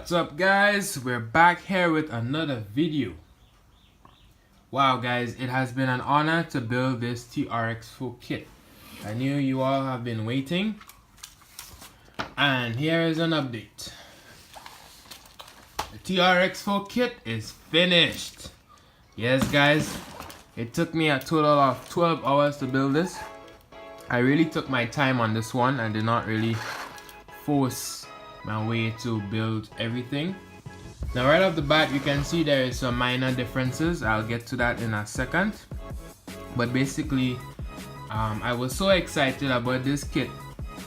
What's up guys, we're back here with another video. Wow guys, it has been an honor to build this TRX4 kit. I knew you all have been waiting, and here is an update. The TRX4 kit is finished. Yes guys, it took me a total of 12 hours to build this. I really took my time on this one. I did not really force my way to build everything. Now right off the bat you can see there is some minor differences. I'll get to that in a second, but basically I was so excited about this kit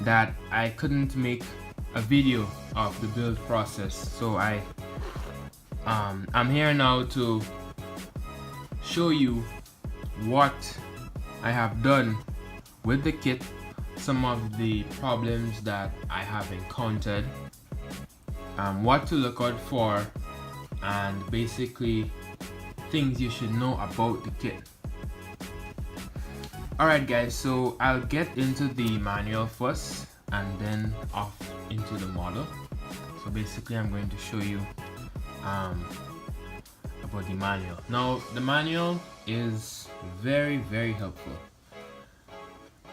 that I couldn't make a video of the build process, so I'm here now to show you what I have done with the kit, some of the problems that I have encountered, what to look out for, and basically things you should know about the kit. Alright guys, so I'll get into the manual first and then off into the model. So basically I'm going to show you about the manual. Now the manual is very helpful.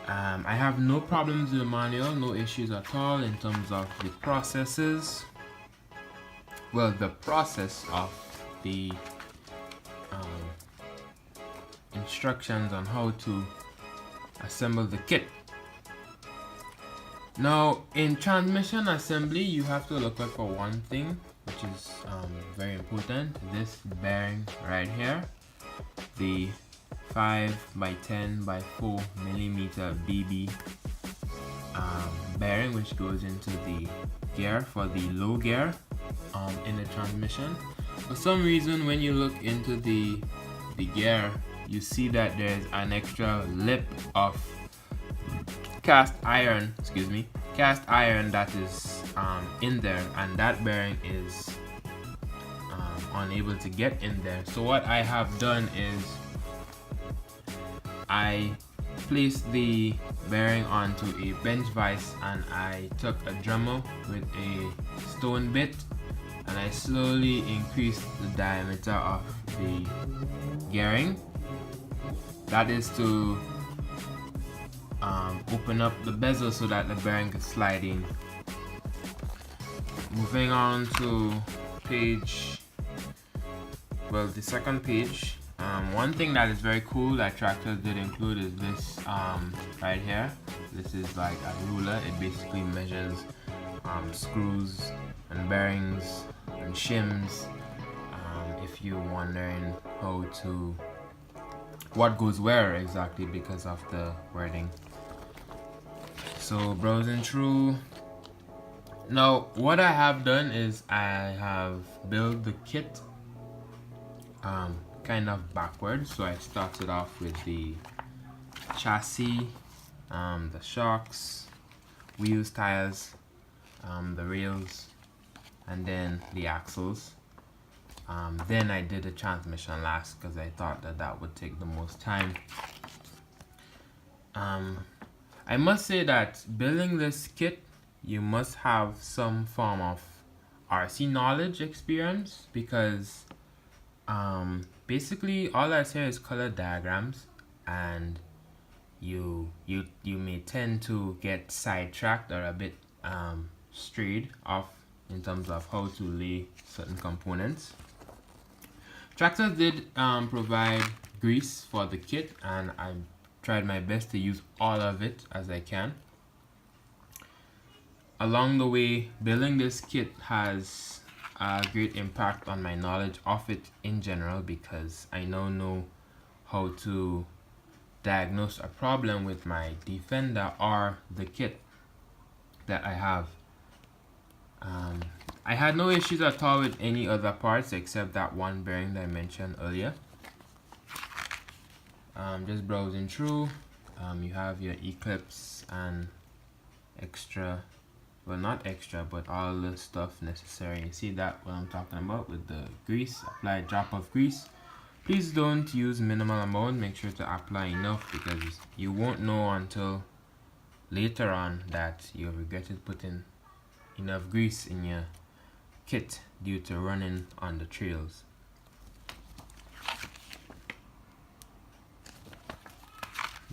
I have no problems with the manual, no issues at all in terms of the processes. Well, the process of the instructions on how to assemble the kit. Now in transmission assembly you have to look out for one thing, which is very important. This bearing right here, the 5x10x4mm BB bearing, which goes into the gear for the low gear in the transmission. For some reason when you look into the gear, you see that there's an extra lip of cast iron that is in there, and that bearing is unable to get in there. So what I have done is I placed the bearing onto a bench vise, and I took a Dremel with a stone bit and I slowly increased the diameter of the gearing. That is to open up the bezel so that the bearing can slide in. Moving on to the second page. One thing that is very cool that Traxxas did include is this right here. This is like a ruler. It basically measures screws and bearings and shims, if you're wondering what goes where exactly because of the wording. So browsing through. Now what I have done is I have built the kit kind of backwards. So I started off with the chassis, the shocks, wheels, tires, the rails, and then the axles. Then I did the transmission last because I thought that would take the most time. I must say that building this kit, you must have some form of RC knowledge experience, because basically all I say is color diagrams, and you may tend to get sidetracked or a bit strayed off in terms of how to lay certain components. Traxxas did provide grease for the kit, and I tried my best to use all of it as I can. Along the way, building this kit has a great impact on my knowledge of it in general, because I now know how to diagnose a problem with my Defender or the kit that I have. I had no issues at all with any other parts except that one bearing that I mentioned earlier. Just browsing through, you have your eclipse and extra, well not extra, but all the stuff necessary. You see that what I'm talking about with the grease. Apply a drop of grease. Please don't use minimal amount, make sure to apply enough, because you won't know until later on that you'll regret putting enough grease in your kit due to running on the trails.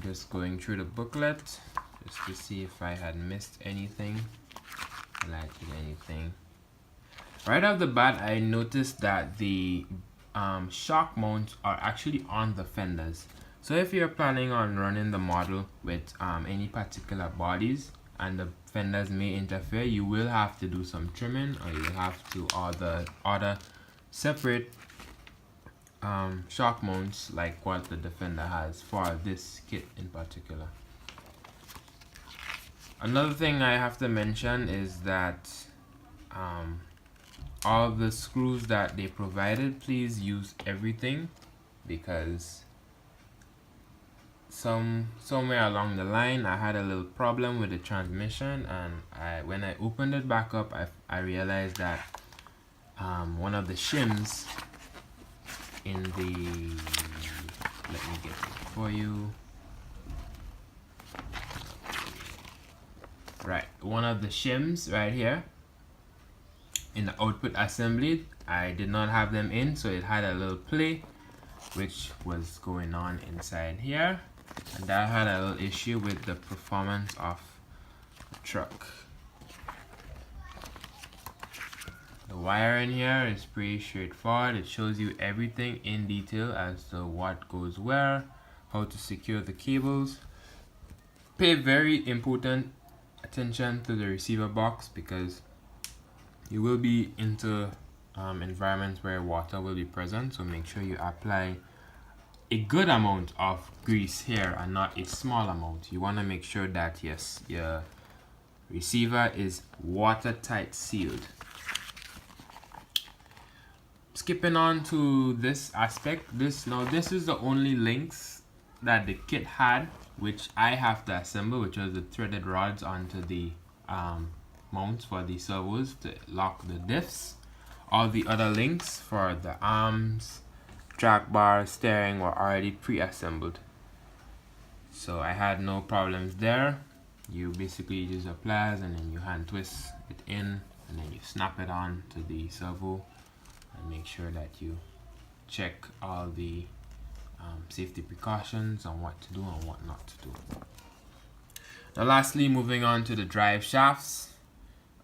Just going through the booklet just to see if I had missed anything, highlighted anything. Right off the bat, I noticed that the shock mounts are actually on the fenders. So if you're planning on running the model with any particular bodies and the fenders may interfere, you will have to do some trimming, or you have to order separate shock mounts like what the Defender has for this kit in particular. Another thing I have to mention is that all the screws that they provided, please use everything, because somewhere along the line I had a little problem with the transmission, and when I opened it back up, I realized that one of the shims in the, let me get it for you, right, one of the shims right here in the output assembly, I did not have them in, so it had a little play which was going on inside here, and that had a little issue with the performance of the truck. The wire in here is pretty straightforward. It shows you everything in detail as to what goes where, how to secure the cables. Pay very important attention to the receiver box, because you will be into environments where water will be present, so make sure you apply a good amount of grease here and not a small amount. You want to make sure that yes, your receiver is watertight sealed. Skipping on to this aspect, this is the only links that the kit had, which I have to assemble, which are the threaded rods onto the mounts for the servos to lock the diffs. All the other links for the arms, track bar, steering were already pre-assembled, so I had no problems there. You basically use your pliers and then you hand twist it in, and then you snap it on to the servo, and make sure that you check all the safety precautions on what to do and what not to do. Now lastly, moving on to the drive shafts.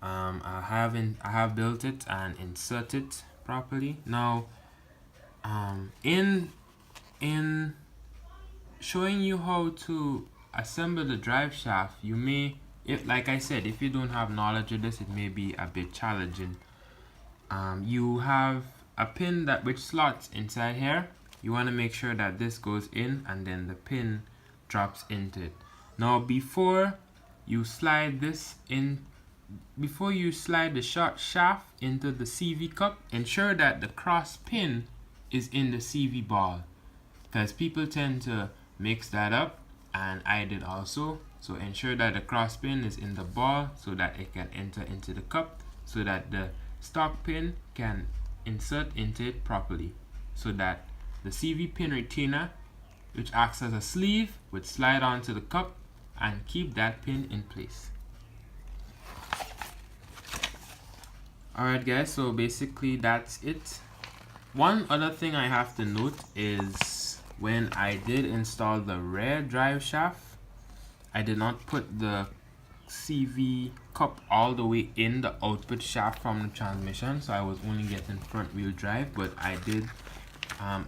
I have built it and inserted it properly. Now in showing you how to assemble the drive shaft, you may, like I said, if you don't have knowledge of this, it may be a bit challenging. You have a pin which slots inside here. You want to make sure that this goes in and then the pin drops into it. Now before you slide this in, before you slide the short shaft into the CV cup, ensure that the cross pin is in the CV ball, because people tend to mix that up, and I did also. So ensure that the cross pin is in the ball so that it can enter into the cup, so that the stock pin can insert into it properly, so that the CV pin retainer, which acts as a sleeve, would slide onto the cup and keep that pin in place. Alright guys, so basically that's it. One other thing I have to note is when I did install the rear drive shaft, I did not put the CV cup all the way in the output shaft from the transmission, so I was only getting front wheel drive, but I did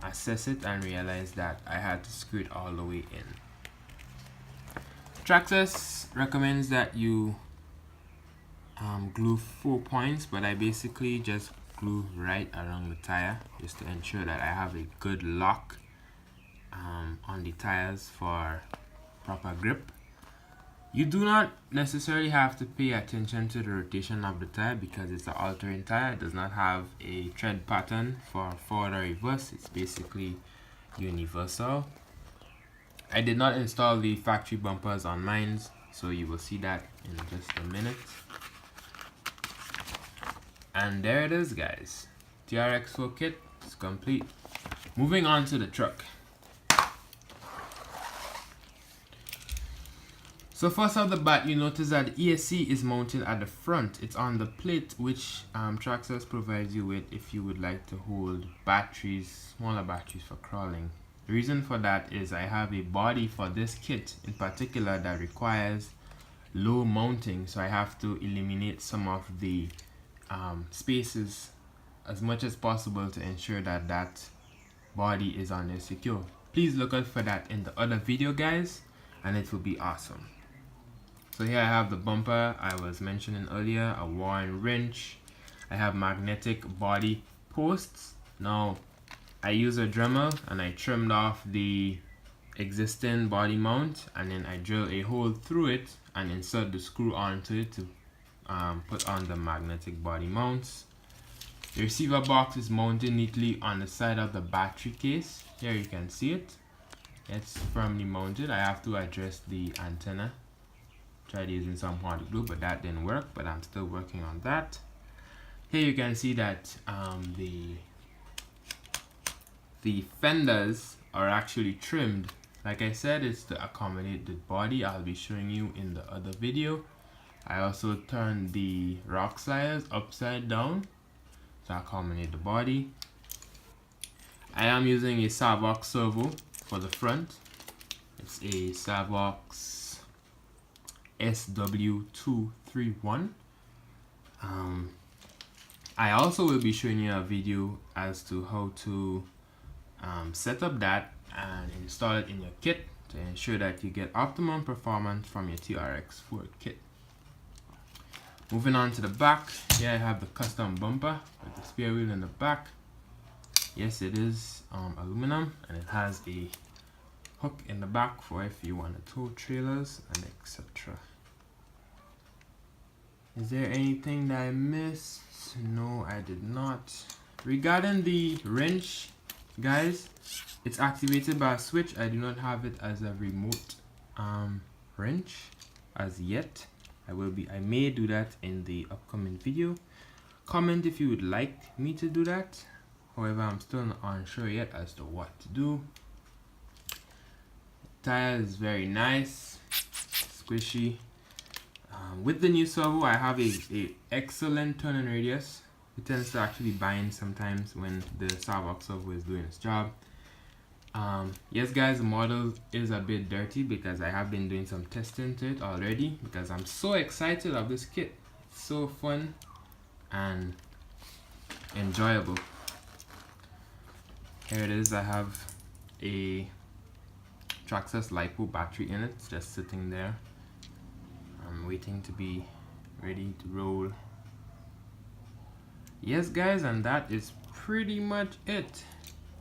assess it and realize that I had to screw it all the way in. Traxxas recommends that you glue 4 points, but I basically just glue right around the tire just to ensure that I have a good lock on the tires for proper grip. You do not necessarily have to pay attention to the rotation of the tire because it's an all-terrain tire. It does not have a tread pattern for forward or reverse. It's basically universal. I did not install the factory bumpers on mine, so you will see that in just a minute. And there it is, guys. TRX4 kit is complete. Moving on to the truck. So So first off the bat, you notice that the ESC is mounted at the front. It's on the plate which Traxxas provides you with if you would like to hold batteries, smaller batteries for crawling. The reason for that is I have a body for this kit in particular that requires low mounting, so I have to eliminate some of the spaces as much as possible to ensure that that body is on there secure. Please look out for that in the other video, guys, and it will be awesome. So here I have the bumper I was mentioning earlier, a worn wrench. I have magnetic body posts. Now I use a Dremel and I trimmed off the existing body mount, and then I drill a hole through it and insert the screw onto it to put on the magnetic body mounts. The receiver box is mounted neatly on the side of the battery case. Here you can see it. It's firmly mounted. I have to adjust the antenna. Tried using some hot glue, but that didn't work, but I'm still working on that. Here you can see that the fenders are actually trimmed. Like I said, it's to accommodate the body. I'll be showing you in the other video. I also turned the rock sliders upside down to accommodate the body. I am using a Savox servo for the front. It's a Savox SW231. I also will be showing you a video as to how to set up that and install it in your kit to ensure that you get optimum performance from your TRX4 kit. Moving on to the back, here I have the custom bumper with the spare wheel in the back. Yes, it is aluminum, and it has a hook in the back for if you want to tow trailers and etc. Is there anything that I missed? No, I did not. Regarding the wrench, guys, it's activated by a switch. I do not have it as a remote wrench as yet. I may do that in the upcoming video. Comment if you would like me to do that. However, I'm still not unsure yet as to what to do. Tire is very nice, squishy. With the new servo, I have a excellent turning radius. It tends to actually bind sometimes when the Savox servo is doing its job. Yes guys, the model is a bit dirty because I have been doing some testing to it already because I'm so excited of this kit. It's so fun and enjoyable. Here it is. I have a Traxxas LiPo battery in it. It's just sitting there. I'm waiting to be ready to roll. Yes guys, and that is pretty much it.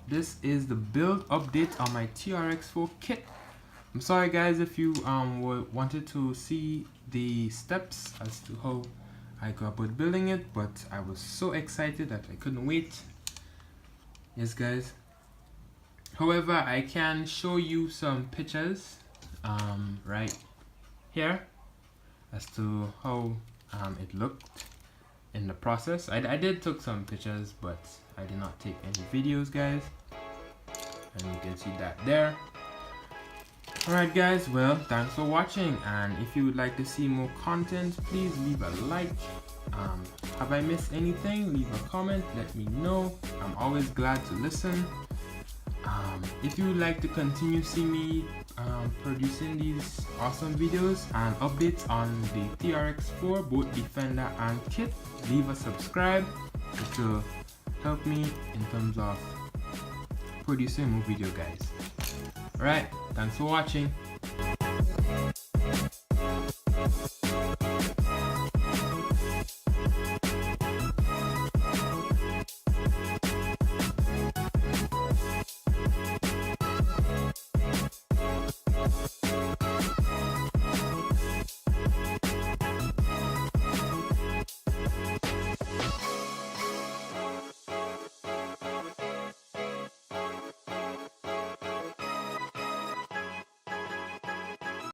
This is the build update on my TRX4 kit. I'm sorry guys if you wanted to see the steps as to how I go about building it, but I was so excited that I couldn't wait. Yes guys. However, I can show you some pictures right here as to how it looked in the process. I did took some pictures, but I did not take any videos, guys, and you can see that there. Alright guys, well, thanks for watching, and if you would like to see more content, please leave a like. Have I missed anything? Leave a comment, let me know. I'm always glad to listen. If you would like to continue seeing me producing these awesome videos and updates on the TRX4, both Defender and Kit, leave a subscribe. It will help me in terms of producing more video, guys. Alright, thanks for watching.